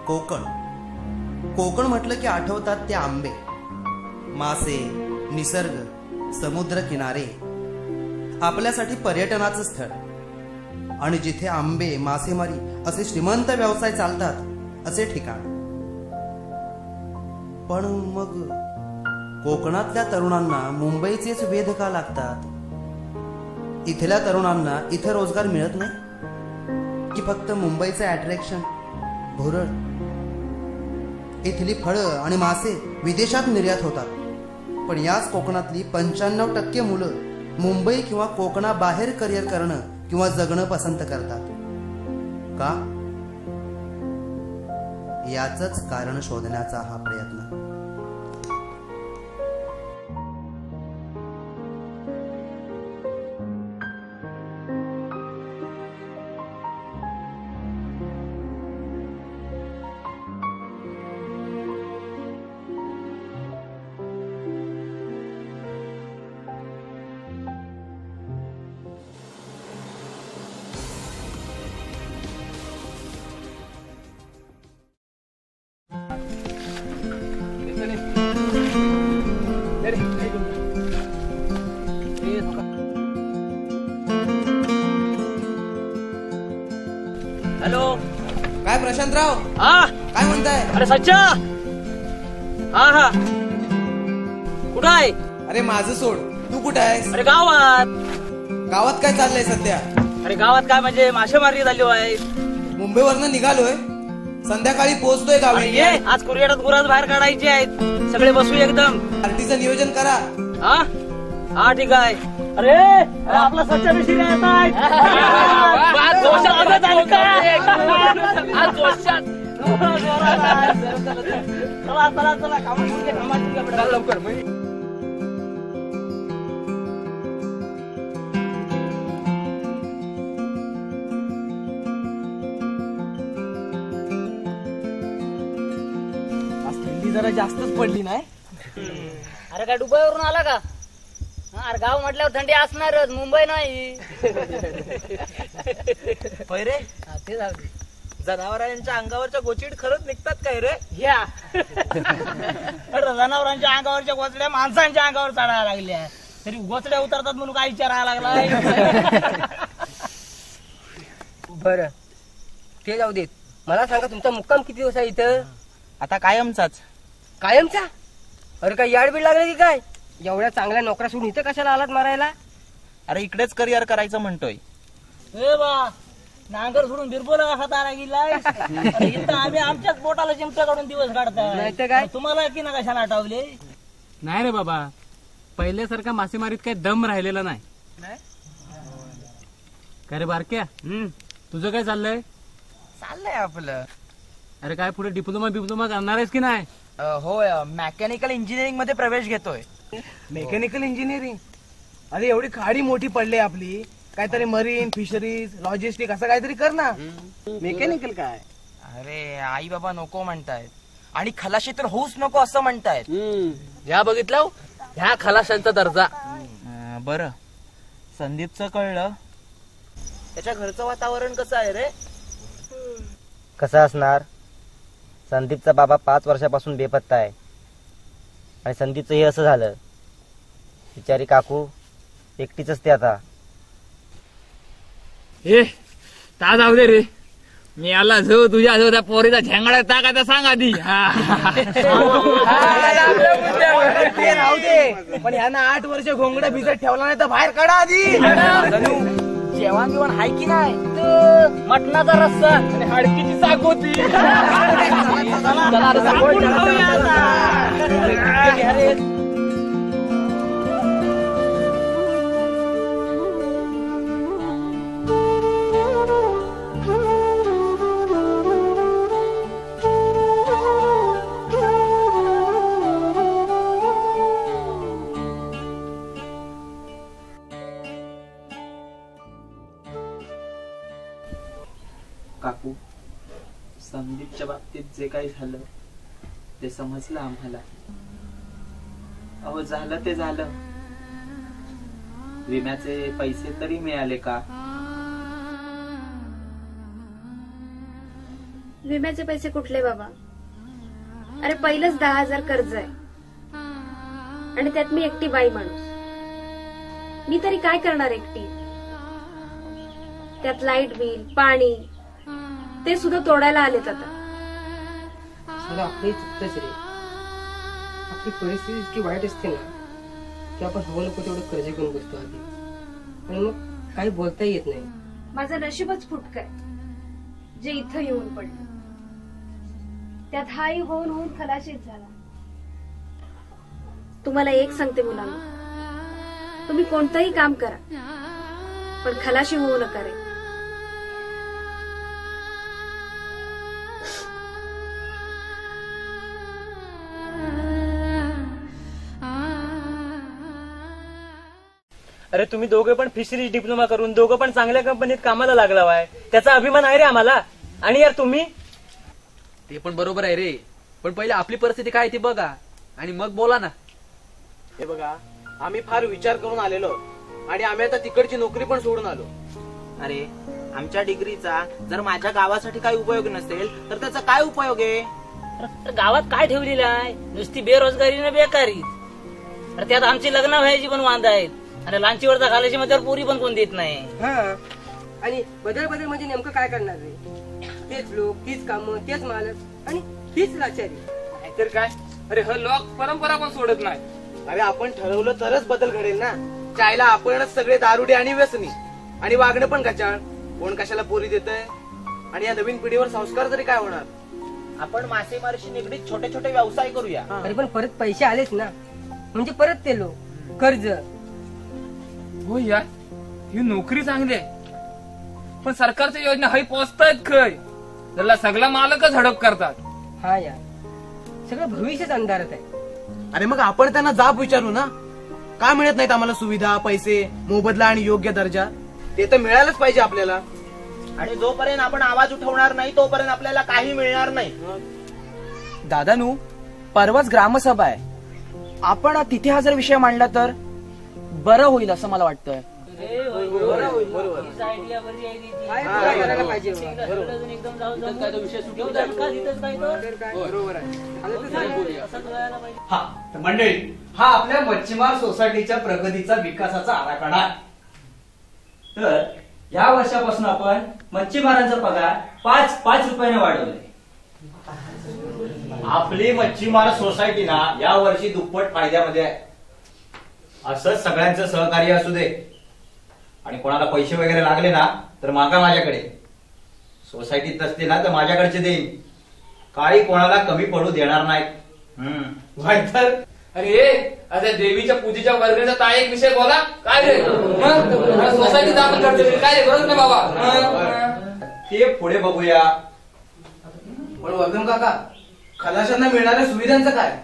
कोकण. कोकण म्हटलं की आठवतात ते आंबे, मासे, निसर्ग, समुद्र किनारे. आपल्यासाठी पर्यटनाचं स्थळ. आणि जिथे आंबे, मासेमारी असे श्रीमंत व्यवसाय चालतात असे ठिकाण. पण मग कोकणातल्या तरुणांना मुंबईचेच वेध का लागतात? इथल्या तरुणांना इथे रोजगार मिळत नाही की फक्त मुंबईचं अट्रॅक्शन भुरळ? इथली फळं आणि मासे विदेशात निर्यात होतात, पण याच कोकणातली 95% मुलं मुंबई किंवा कोकणाबाहेर करिअर करणं किंवा जगणं पसंत करतात. का? याचंच कारण शोधण्याचा हा प्रयत्न. हॅलो, काय प्रशांतराव? हा काय म्हणताय? अरे सच्चा, हा कुठं आहे? अरे माझं सोड, तू कुठं आहेस? अरे गावात. गावात काय चाललंय सध्या? अरे गावात काय म्हणजे मासेमारी झाली आहे. मुंबईवरनं निघालोय, संध्याकाळी पोहोचतोय गावी. ये आज कुरिअरात गुराज बाहेर काढायचे आहेत, सगळे बसू एकदम. पार्टीचं नियोजन करा. हा हा ठीक आहे. अरे आपला सच्चा मिशी येत आहे. चला चला चला लवकर. थंडी जरा जास्तच पडली नाही? अरे काय दुबईवरून आला का? अरे गाव म्हटल्यावर थंडी असणारच, मुंबई नाही. रे ते जाऊ दे. जनावरांच्या अंगावरच्या गोचिड खरंच निघतात काय रे? घ्या. जनावरांच्या अंगावरच्या गोचड्या माणसांच्या अंगावर चढायला लागल्या, तरी गोचड्या उतरतात म्हणून काय विचारायला लागला? बर ते जाऊ देत, मला सांगा तुमचा मुक्काम किती दिवस आहे इथं? आता कायमचाच. कायमचा? अरे काय याड बीड लागले की काय? एवढ्या चांगल्या नोकऱ्या सोडून इथं कशाला आलात मारायला? अरे इकडेच करिअर करायचं म्हणतोय. ए बा, नांगर सोडून बिरबोला कसा तारा गेलाय? इथं आम्ही आमच्याच पोटाला चिमटा काढून दिवस काढताय. नाही तर काय? तुम्हाला की ना कशाला आठवले? नाही रे बाबा, पहिल्यासारखा मासेमारीत काही दम राहिलेला नाही. काय रे बारक्या, तुझं काय चाललंय? चाललंय आपलं. अरे काय पुढे डिप्लोमा करणार आहेस की नाही? होय, मेकॅनिकल इंजिनिअरिंग मध्ये प्रवेश घेतोय. Mechanical engineering? अरे एवढी खाडी मोठी पडली आपली, काहीतरी मरीन, फिशरीज, लॉजिस्टिक असं काहीतरी कर ना. मेकॅनिकल काय? अरे आई बाबा नको म्हणतायत आणि खलाशी तर होऊच नको असं म्हणतायत. ह्या बघितलं, ह्या खलाशांचा दर्जा. बरं, संदीपचं कळलं. त्याच्या घरचं वातावरण कसं आहे रे? कसं असणार? संदीपचा बाबा 5 वर्षापासून बेपत्ता आहे आणि संदीपचं हे असं झालं. बिचारी काकू एकटीच असते आता. ए ता जाऊ दे रे, मी आला जो तुझ्या जो त्या पोरीचा झेंगडा टाकायचा सांग आधी. ते राहू दे, पण ह्यानं 8 वर्ष घोंगडं भिजत ठेवला नाही तर बाहेर काढा आधी. जेवण बिवण हाय की नाही? मटणाचा रस्सा आणि हाडकीची साग होती. काकू, संदीपच्या बाबतीत जे काही झालं ते समजलं आम्हाला. अहो झालं ते झालं. विम्याचे पैसे तरी मिळाले का? विम्याचे पैसे कुठले बाबा? अरे पहिलंच 10,000 कर्ज आहे आणि त्यात मी एकटी बाई माणूस. मी तरी काय करणार एकटी? त्यात लाईट बिल, पाणी ते सुद्धा तोडायला आलेत आता. सगळं आपली चुकतच रे. आपली परिस्थिती इतकी वाईट असते ना की आपण हवं नको तेवढं कर्ज घेऊन बसतो आधी आणि मग काही बोलता येत नाही. माझं नशीबच फुटकंय जे इथं येऊन पडलं. त्यात हाही होऊन होऊन खलाशीच झाला. तुम्हाला एक सांगते मुलांना, तुम्ही कोणतंही काम करा पण खलाशी होऊ नका रे. अरे तुम्ही दोघे पण फिशरीज डिप्लोमा करून दोघं पण चांगल्या कंपनीत कामाला लागला आहे, त्याचा अभिमान आहे रे आम्हाला. आणि यार तुम्ही, ते पण बरोबर आहे रे, पण पहिले आपली परिस्थिती काय ती बघा आणि मग बोला ना. हे बघा, आम्ही फार विचार करून आलेलो आणि आम्ही आता तिकडची नोकरी पण सोडून आलो. अरे आमच्या डिग्रीचा जर माझ्या गावासाठी काही उपयोग नसेल तर त्याचा काय उपयोग आहे? तर गावात काय ठेवलेलं आहे? नुसती बेरोजगारी ना बेकारी. अरे त्यात आमची लग्न व्हायची पण वांदा आहेत आणि लांचीवरचा घालायची मध्ये पोरी पण कोण देत नाही. हा, आणि बदल बदल म्हणजे नेमकं काय करणार रे? तेच लोक, तीच कामं, तेच मालक आणि हीच लाचारी. नाहीतर काय? अरे ह लोक परंपरा पण सोडत नाही. अरे आपण ठरवलं तरच बदल घडेल ना. चायला आपणच सगळे दारुडे आणि व्यसनी आणि वागणं पण कचाळ. कोण कशाला पोरी देतय आणि या नवीन पिढीवर संस्कार तरी काय होणार? आपण मासेमारीशी निगडीत छोटे छोटे व्यवसाय करूया. अरे पण परत पैसे आलेच ना, म्हणजे परत ते लोक कर्ज. हो यार, ही नोकरी चांगली आहे पण सरकारच्या योजना हई पोचतायत खय? त्याला सगळा मालकच हडप करतात. हा यार, सगळं भविष्यच अंधारात आहे. अरे मग आपण त्यांना जाब विचारू ना, का मिळत नाहीत आम्हाला सुविधा, पैसे, मोबदला आणि योग्य दर्जा? ते तर मिळायलाच पाहिजे आपल्याला. आणि जोपर्यंत आपण आवाज उठवणार नाही तोपर्यंत आपल्याला काही मिळणार नाही. दादानू, परवाच ग्रामसभा आहे, आपण तिथे हा जर विषय मांडला तर बरं होईल असं मला वाटतंय. काय करायला पाहिजे? मंडळी, हा आपल्या मच्छीमार सोसायटीच्या प्रगतीचा विकासाचा आराखडा आहे. तर या वर्षापासून आपण मच्छीमारांचा पगार 5 रुपयाने वाढवले. आपली मच्छीमार सोसायटी ना या वर्षी दुप्पट फायद्यामध्ये आहे. असंच सगळ्यांचं सहकार्य असू दे आणि कोणाला पैसे वगैरे लागले ना तर मागा माझ्याकडे. सोसायटीत नसते ना तर माझ्याकडचे देईन. काही कोणाला कमी पडू देणार नाही. तर अरे आता देवीच्या पूजेच्या वर्गणीचा ता एक विषय बोला काय रे? सोसायटीत आपण करतो काय रे? बरोबर ना बाबा? ते पुढे बघूया. पण वर्धन काका, खलाशांना मिळणाऱ्या सुविधांचं काय?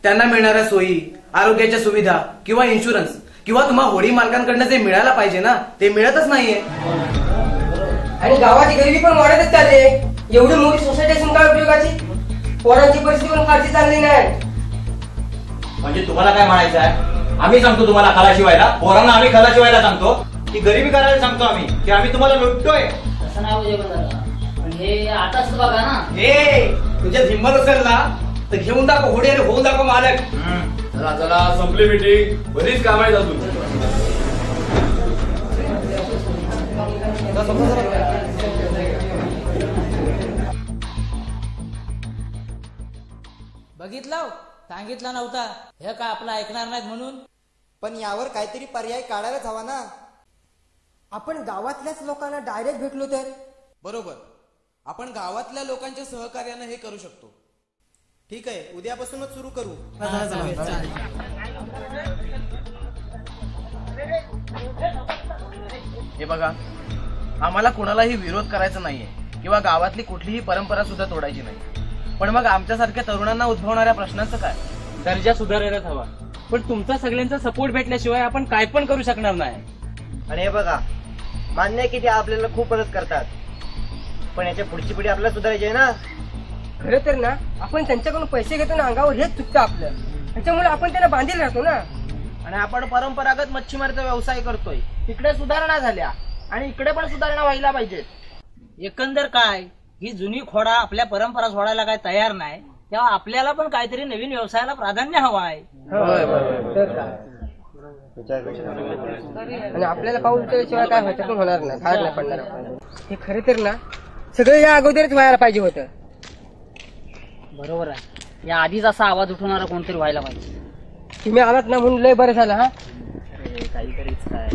त्यांना मिळणाऱ्या सोयी, आरोग्याच्या सुविधा किंवा इन्शुरन्स किंवा तुम्हा होडी मालकांकडनं जे मिळायला पाहिजे ना ते मिळतच नाहीये. आणि गावाची गरिबी पण वाढतच चालली. एवढी मोठी सोसायटी असून काय उपयोगाची? पोरांची परिस्थिती पण फारशी चांगली नाही. म्हणजे तुम्हाला काय म्हणायचं आहे? आम्ही सांगतो तुम्हाला खलाशी व्हायला, पोरांना आम्ही खलाशी व्हायला सांगतो की गरिबी करायला सांगतो आम्ही की आम्ही तुम्हाला लुटतोय? तसं नाही पाहिजे पण हे आताच बघा ना. हे तुझ्या हिंमत असेल ना तर घेऊन दाखव होडी आणि होऊन दाखव मालक. चला चला, संपली मीटिंग. बरीच काम आहेत अजून. बघितलं, सांगितलं नव्हता हे का आपलं ऐकणार नाहीत म्हणून. पण यावर काहीतरी पर्याय काढायलाच हवा ना. आपण गावातल्याच लोकांना डायरेक्ट भेटलो तर? बरोबर, आपण गावातल्या लोकांच्या सहकार्यानं हे करू शकतो. ठीक आहे, उद्यापासूनच सुरू करू. हे बघा, आम्हाला कोणालाही विरोध करायचा नाहीये किंवा गावातली कुठलीही परंपरा सुद्धा तोडायची नाही. पण मग आमच्यासारख्या तरुणांना उद्भवणाऱ्या प्रश्नांचं काय? दर्जा सुधारायलाच हवा, पण तुमचा सगळ्यांचा सपोर्ट भेटल्याशिवाय आपण काय पण करू शकणार नाही. आणि हे बघा, मान्य आहे की ते आपल्याला खूप मदत करतात, पण याच्या पुढची पिढी आपल्याला सुधारायची आहे ना. खरं तर ना आपण त्यांच्याकडून पैसे घेतो ना, अंगावर हेच चुकतं आपलं. त्याच्यामुळे आपण त्यांना बांधील राहतो ना. आणि आपण परंपरागत मच्छीमारीचा व्यवसाय करतोय, तिकडे सुधारणा झाल्या आणि इकडे पण सुधारणा व्हायला पाहिजे. एकंदर काय, ही जुनी खोडा आपल्या परंपरा सोडायला काय तयार नाही, तेव्हा आपल्याला पण काहीतरी नवीन व्यवसायाला प्राधान्य हवं आहे. आणि आपल्याला पाऊल उचलल्याशिवाय काय व्हायचं पण होणार नाही, बाहेर नाही पडणार आपण. हे खरे तर ना सगळं या अगोदरच व्हायला पाहिजे होतं. बरोबर आहे, या आधीच असा आवाज उठवणारा कोणतरी व्हायला पाहिजे. तुम्ही आलात ना म्हणून लय बरं झालं. हा काहीतरीच काय.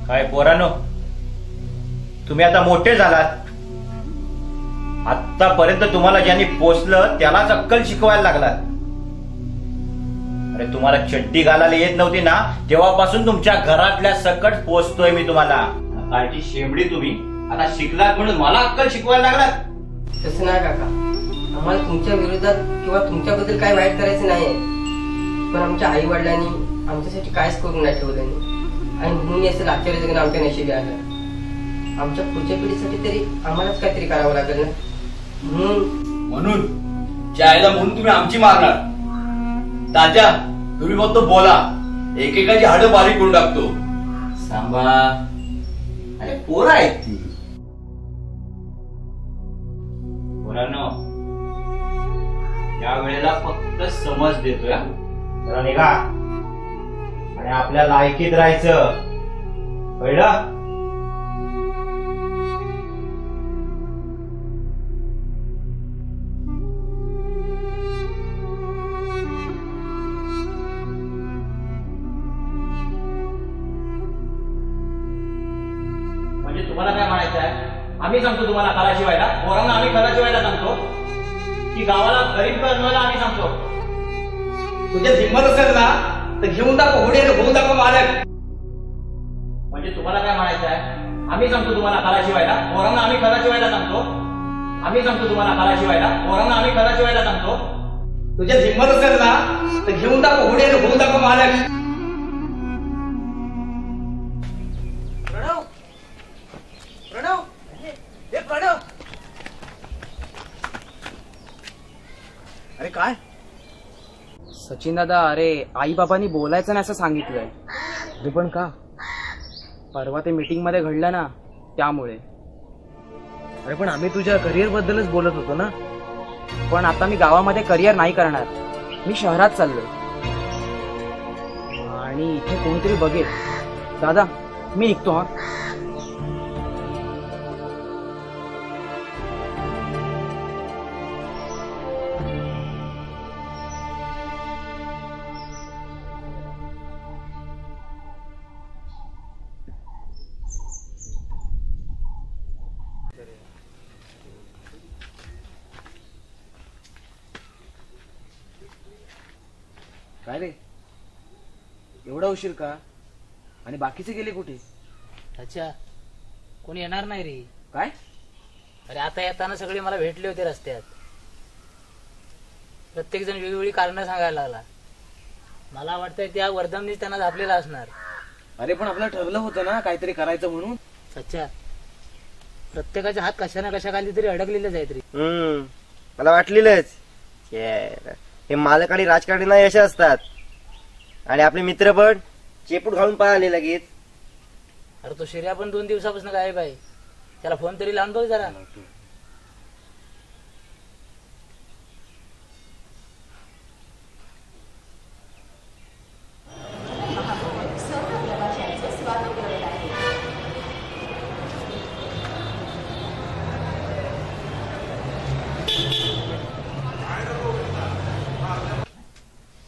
काय पोरानो, तुम्ही आता मोठे झालात. आतापर्यंत तुम्हाला ज्यांनी पोचलं त्यालाच अक्कल शिकवायला लागलात. अरे तुम्हाला चड्डी घालायला येत नव्हती ना, तेव्हापासून तुमच्या घरातल्या सकट पोचतोय मी तुम्हाला. कालची शेंबडी तुम्ही आता शिकलात म्हणून मला अक्कल शिकवायला लागलात. तसं नाही काका, आम्हाला तुमच्या विरोधात किंवा तुमच्याबद्दल काय वाईट करायचं नाहीये, पण आमच्या आई वडिलांनी आमच्यासाठी काहीच करून नाही ठेवलं आणि म्हणून असं आश्चर्य जगणं आमच्या नशिबी आलं. आमच्या पुढच्या पिढीसाठी तरी आम्हालाच काहीतरी करावं लागेल ना. म्हणून चायला म्हणून तुम्ही आमची मारणार. तात्या तुम्ही फक्त बोला, एकेकाची हाडं बारीक करून टाकतो. सांबा, अरे पोरं आहेत ती. पोरांनो, या वेळेला फक्त समज देतोय. जरा निघा आणि आपल्या लायकीत राहायचं, कळलं? म्हणजे तुम्हाला काय म्हणायचं आहे? आम्ही सांगतो तुम्हाला कला शिवायला, पोरांना आम्ही कला शिवायला सांगतो की गावाला गरीब बनवायला आम्ही सांगतो? तुझ्या हिंमत असेल ना तर घेऊन दाखव घोडे, घेऊन दाखव मालक. म्हणजे तुम्हाला काय म्हणायचं आहे? आम्ही सांगतो तुम्हाला कला शिवायला, पोरांना आम्ही कला शिवायला सांगतो. आम्ही सांगतो तुम्हाला कला शिवायला, पोरांना आम्ही कला शिवायला सांगतो. तुझ्या हिंमत असेल ना तर घेऊन दाखव घोडे, घेऊन दाखव मालक. प्रणव, प्रणव, हे प्रणव. अरे काय सचिन दादा, अरे आई बाबांनी बोलायचं नाही असं सांगितलंय. अरे पण का? परवा ते मीटिंग मध्ये घडलं ना, त्यामुळे. अरे पण आम्ही तुझ्या करिअर बद्दलच बोलत होतो ना. पण आता मी गावामध्ये करिअर नाही करणार, मी शहरात चाललोय आणि इथे कोणतरी बघेल. दादा मी निघतो. हा काय रे, एवढा उशीर का? आणि बाकीचे गेले कुठे? अच्छा, कोणी येणार नाही रे. काय? अरे आता येताना सगळे मला भेटले होते रस्त्यात. प्रत्येक जण वेगवेगळी कारणं सांगायला लागला. मला वाटतंय त्या वर्धमनीच त्यांना झापलेला असणार. अरे पण आपलं ठरलं होतं ना काहीतरी करायचं म्हणून. अच्छा, प्रत्येकाचे हात कशा ना कशा खाली तरी अडकलेलेच आहेत रे. मला वाटलेलंच हे मालक आणि राजकारणी यश असतात आणि आपले मित्र पण चेपूट घालून पळाले लगेच. अरे तो शिर्या पण 2 दिवसापासून गायब आहे. त्याला फोन तरी लावून बघ जरा.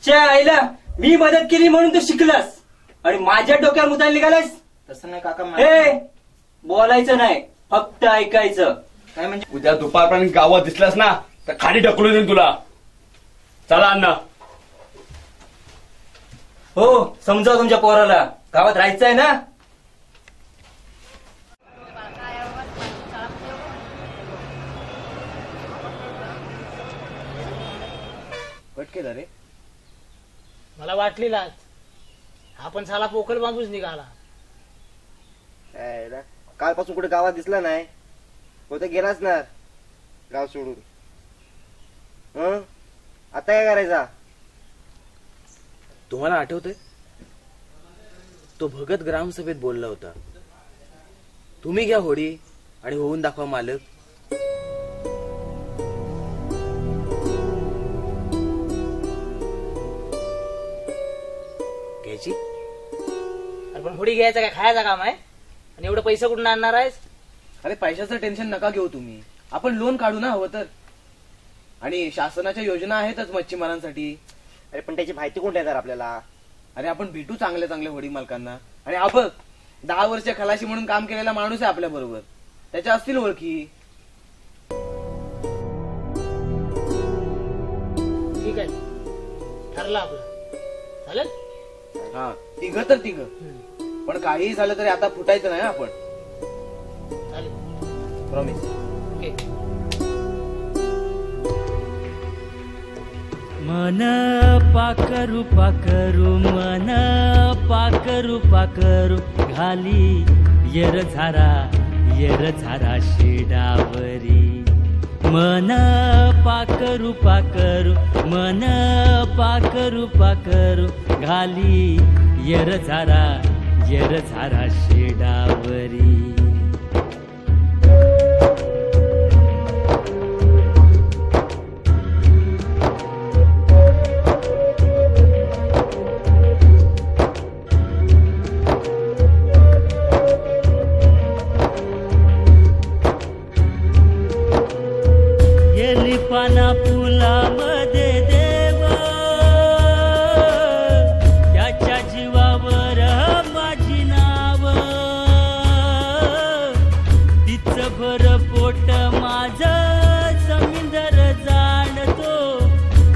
च्या आईला मी मदत केली म्हणून तू शिकलास आणि माझ्या डोक्यावर मुतायला निघालास? तसं नाही काका. हे बोलायचं नाही, फक्त ऐकायचं. काय म्हणजे? उद्या दुपारपर्यंत गावात दिसलास ना तर खाली ढकलून देईन तुला. चला अण्णा. हो, समजाव तुमच्या पोराला, गावात राहायचंय ना. कट केलं रे. मला वाटलेलाच आपण साला पोकळ बांबूच निघाला. कालपासून कुठे गावात दिसला नाही, होतं गेलाच ना गाव सोडून. आता काय करायचा? तुम्हाला आठवतंय तो भगत ग्रामसभेत बोलला होता, तुम्ही घ्या होडी आणि होऊन दाखवा मालक. घ्यायची? अरे पण होडी घ्यायचा काय खायचा काम आहे? आणि एवढे पैसे कुठून आणणार आहेस? अरे पैशाचं टेन्शन नका घेऊ तुम्ही, आपण लोन काढू ना हवं तर. आणि शासनाच्या योजना आहेतच मच्छीमारांसाठी. अरे पण त्याची माहिती कोण देणार आपल्याला? अरे आपण भेटू चांगल्या चांगल्या होडी मालकांना. आणि आपण 10 वर्ष खलाशी म्हणून काम केलेला माणूस आहे आपल्या बरोबर, त्याच्या असतील ओळखी. ठीक आहे, ठरलं आपलं. चालेल? हा, तिघ तर तिघ. पण काहीही झालं तरी आता फुटायचं नाही आपण. चालेल, प्रॉमिस. मन पाकरू पाकरू, मन पाकरू पाकरू, घाली येर झारा शेडावरी. मन पाकरू पाकरू, मन पाकरू पाकरू, घाली येर झारा शेडावरी. पाना फुलामध्ये देव, त्याच्या जीवावर माझी नाव. तिचं भर पोट माझं समिंदर जाणतो,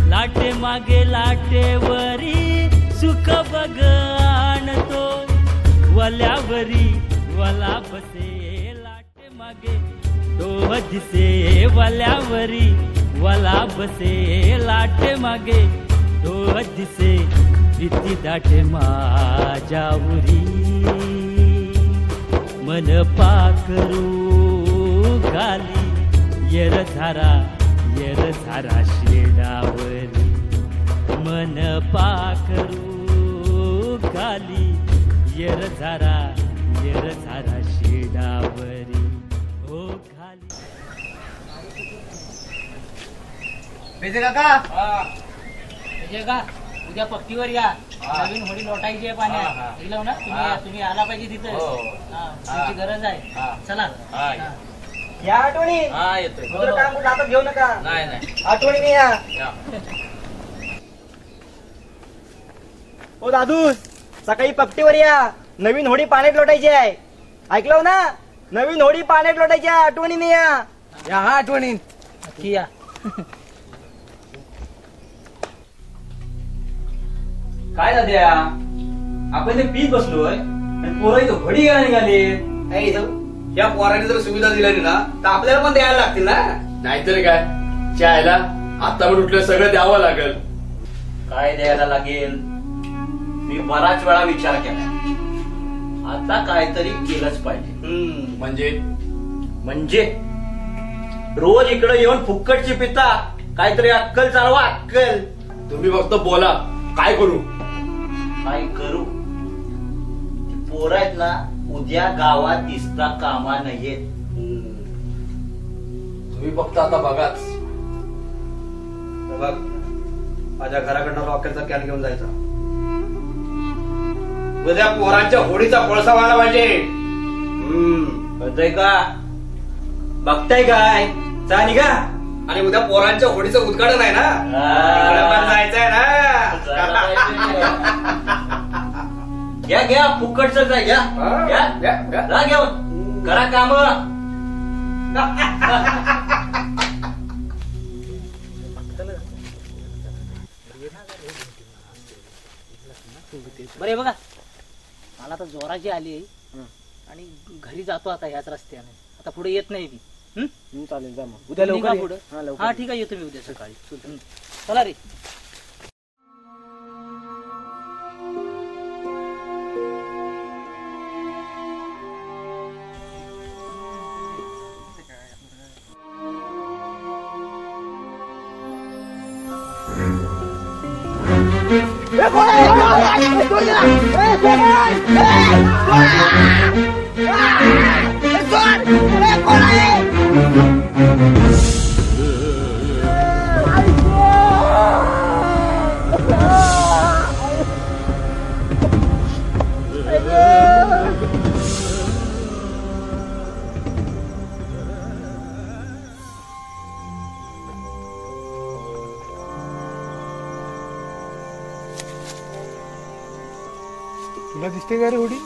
लाटे मागे लाटेवरी सुख बघ आणतो. वल्यावरी वला बसे, लाटे मागे डोह दिसे. वल्यावरी वला बसे, लाटे मागे डोह दिसे. भीती दाटे माझ्यावरी, मन पाकरू घाली येर झारा शेडावरी. मन पाकरू घाली येर झारा शेडावरी. हो घाली. पेजे काका, उद्या पक्कीवर या, नवीन होडी लोटायची आहे पाण्यात. दिलं ना तुम्ही आला पाहिजे तिथे, तुमची गरज आहे. चला या आठवणी. येतोय. दुसरं काम कुठं हातात घेऊ नका. नाही आठवणीने या. ओ दादूस, सकाळी पट्टीवर या, नवीन होडी पाण्यात लोटायची आहे. ऐकलं ना? नवीन होडी पाण्यात लोटायची आहे, आठवणीने या. हा आठवणी नक्की या. काय दाद्या, आपण ते पीत बसलोय आणि पोरं इथं होडी घ्यायला निघाले. या पोराने जर सुविधा दिली ना तर आपल्याला पण द्यायला लागतील ना. नाहीतर काय, चायला आता पण उठलं सगळं द्यावं लागेल. काय द्यायला लागेल? मी बराच वेळा विचार केला, आता काहीतरी केलंच पाहिजे. म्हणजे रोज इकडे येऊन फुक्कटची पिता, काहीतरी अक्कल चालवा, अक्कल. तुम्ही फक्त बोला, काय करू? काय करू? पोरं आहेत ना, उद्या गावात दिसता कामा नाहीयेत. तुम्ही फक्त आता बघाच. बघ, माझ्या घराकडनं रॉकेलचा कॅन घेऊन जायचा. उद्या पोरांच्या होडीचा कोळसा व्हायला पाहिजे. कळतंय का? बघताय काय? चा निघा. आणि उद्या पोरांच्या होडीचं उद्घाटन आहे ना, तिकडे पण जायचंय ना. घ्या घ्या फुकटच घ्या घ्या घेऊन करा काम. बरे बघा, मला आता जोराची आली आणि घरी जातो आता ह्याच रस्त्याने. आता पुढे येत नाही मी. चालेल जा मग. उद्या लवकर पुढे. लवकर. हा ठीक आहे, येतो मी उद्या सकाळी. चला रे. तुला दिसते का रे होडी?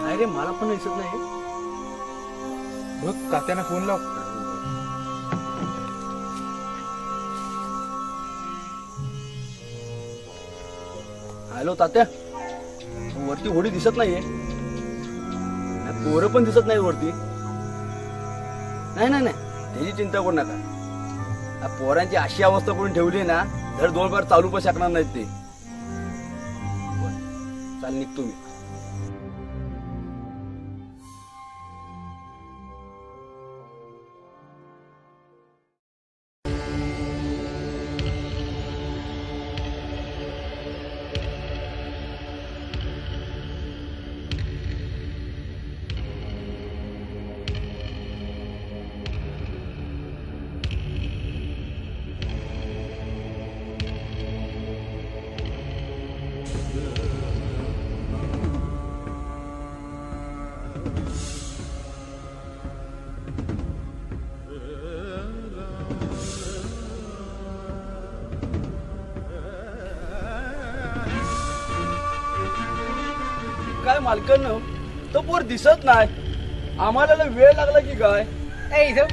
नाही रे, मला पण दिसत नाही. बघ तात्याने फोन लाव. हॅलो तात्या, वरती होडी दिसत नाहीये. पोरं पण दिसत नाही वरती. नाही नाही नाही, त्याची चिंता करू नका. पोरांची अशी अवस्था करून ठेवली ना, धड दोन बार चालू पण शकणार नाहीत ते. चाल निघतो मी. काय मालकांनो, तो पोर दिसत नाही. आम्हाला वेळ लागला की काय? इथं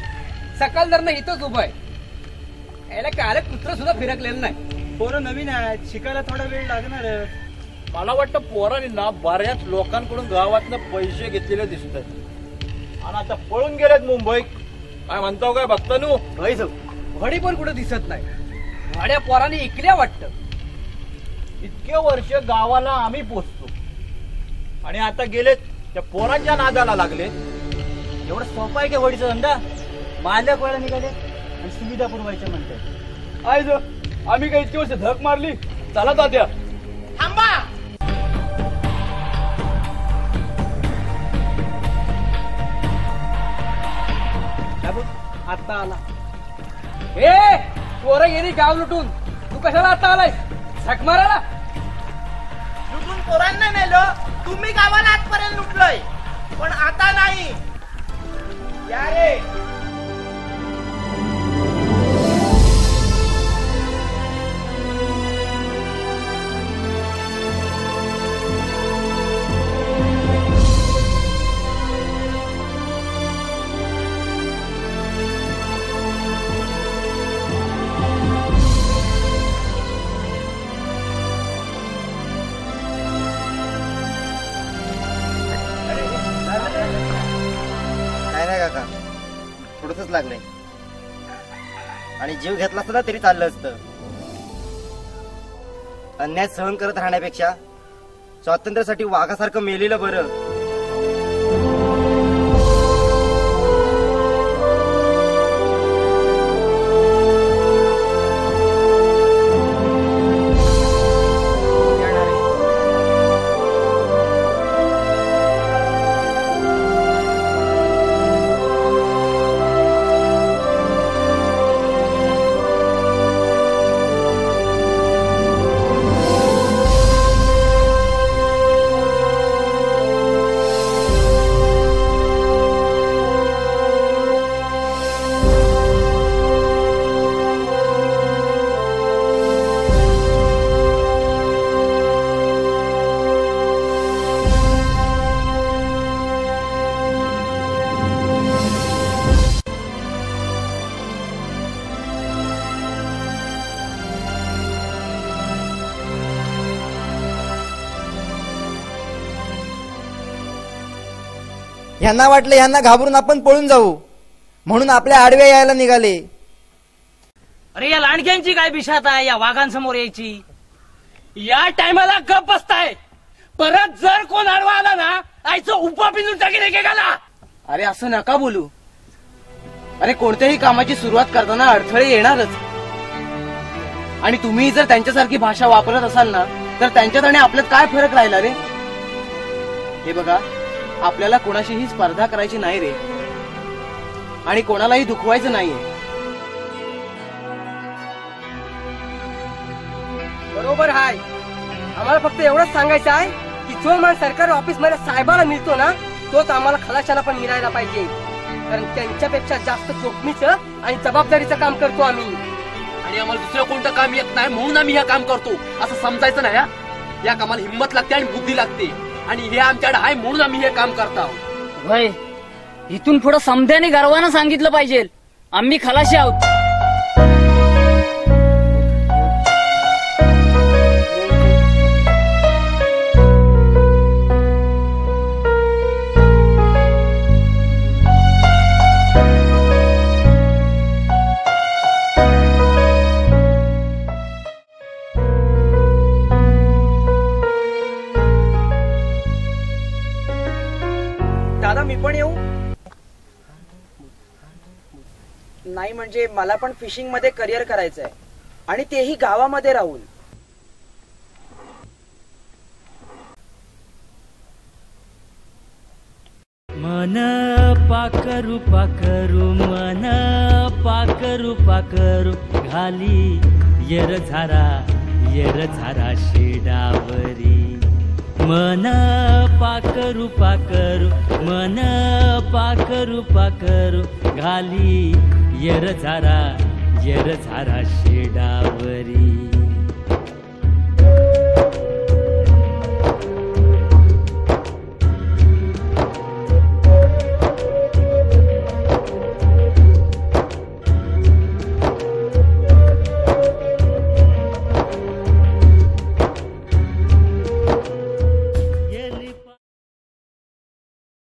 सकाळ जर इथंच उभं आहे. याला काय कुत्र सुद्धा फिरकलेलं नाही. पोरं नवीन आहेत, शिकायला थोडा वेळ लागणार. मला वाटतं पोरांनी ना बऱ्याच लोकांकडून गावातनं पैसे घेतलेले दिसत आहेत आणि आता पळून गेलेत मुंबईत. काय म्हणतो काय बघतानू? घडी पण कुठे दिसत नाही. भाड्या पोरांनी इकल्या वाटतं. इतके वर्ष गावाला आम्ही पोचतो आणि आता गेलेत त्या पोरांच्या नादाला लागले. एवढं सोपं आहे का होडीचा धंदा? मालक वेळा निघाले आणि सुविधा पुरवायच्या म्हणतात. आय जो आम्ही काही इतकी वर्ष धक मारली. चला तात्या. थांबा. आता आला. पोरं गेली गाव लुटून. तू कशाला आता आलाय? झक मारायला. लुटून पोरांना नेलं. तुम्ही गावाला आजपर्यंत लुटलंय, पण आता नाही. या रे. काका थोडंच लागलंय आणि जीव घेतला असता तरी चाललं असतं. अन्याय सहन करत राहण्यापेक्षा स्वातंत्र्यासाठी वाघासारखं मेलेलं बरं. ह्यांना वाटलं ह्यांना घाबरून आपण पळून जाऊ, म्हणून आपल्या आडव्या यायला निघाले. अरे या लांडग्यांची काय बिशात आहे या वाघांसमोर यायची? या टायमाला गप बसताय. परत जर कोण आडवा आला ना, आईचं उपा पिंजून टाकेल एकेकाला. अरे असं नका बोलू. अरे कोणत्याही कामाची सुरुवात करताना अडथळे येणारच, आणि तुम्ही जर त्यांच्यासारखी भाषा वापरत असाल ना, तर त्यांच्यात आणि आपल्यात काय फरक राहिला रे? हे बघा, आपल्याला कोणाशीही स्पर्धा करायची नाही रे, आणि कोणालाही दुखवायचं नाहीये. बरोबर हाय. आम्हाला फक्त एवढंच सांगायचं आहे की जो मान सरकारी ऑफिस मध्ये साहेबाला मिळतो ना, तोच आम्हाला खलाशाला पण मिळायला पाहिजे. कारण त्यांच्यापेक्षा जास्त जोखमीचं आणि जबाबदारीचं काम करतो आम्ही. आणि आम्हाला दुसरं कोणतं काम येत नाही म्हणून आम्ही हे काम करतो असं समजायचं नाही. या कामाला हिंमत लागते आणि बुद्धी लागते, आणि हे आमच्याकडे आहे म्हणून आम्ही हे काम करतो. वय इथून पुढे समध्याने गर्वानं सांगितलं पाहिजे, आम्ही खलाशी आहोत. दादा मी पण येऊ? नाही म्हणजे मला पण फिशिंग मध्ये करिअर करायचंय, आणि तेही गावामध्ये राहून. मन पाकरू पाकरू मन पाकरू पाकरू घाली येर झारा शेडावरी. मन पाकरू पाकरू मन पाकरू पाकरू घाली येर झारा शेडावरी.